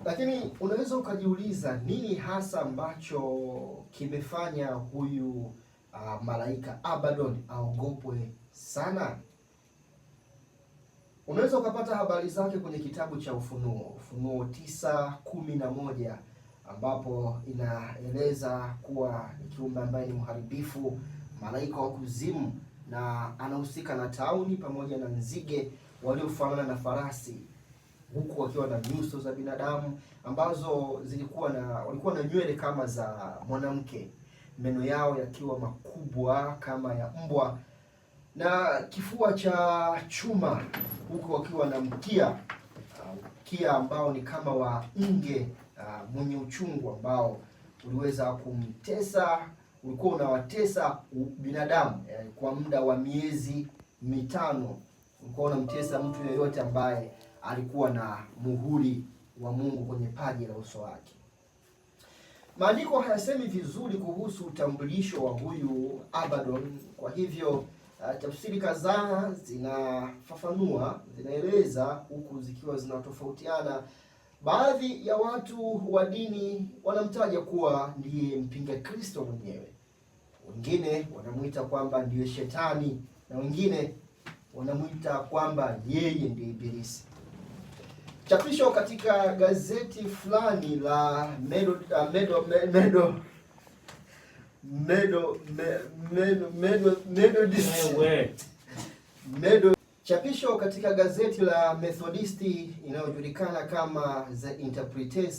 Lakini unaweza ukajiuliza nini hasa ambacho kimefanya huyu malaika Abaddon aogopwe sana? Unaweza ukapata habari zake kwenye kitabu cha Ufunuo 9:11 ambapo inaeleza kuwa ni kiumbe ambaye ni mharibifu, malaika wa kuzimu, na anahusika na tauni pamoja na nzige waliofanana na farasi, huku wakiwa na nyuso za binadamu ambazo walikuwa na nywele kama za mwanamke, meno yao yakiwa makubwa kama ya mbwa, na kifua cha chuma, huku wakiwa na mkia ambao ni kama wa nge mwenye uchungu ambao ulikuwa unawatesa binadamu kwa muda wa miezi 5. Ulikuwa unamtesa mtu yeyote ambaye alikuwa na muhuri wa Mungu kwenye paji la uso wake. Maandiko hayasemi vizuri kuhusu utambulisho wa huyu Abaddon, kwa hivyo tafsiri kadhaa zinaeleza huku zikiwa zinatofautiana. Baadhi ya watu wa dini wanamtaja kuwa ndiye mpinga Kristo mwenyewe, wengine wanamuita kwamba ndiye shetani, na wengine wanamuita kwamba yeye ndiye Ibilisi. Chapisho katika gazeti fulani la chapisho katika gazeti la Methodisti inayojulikana kama The Interpreter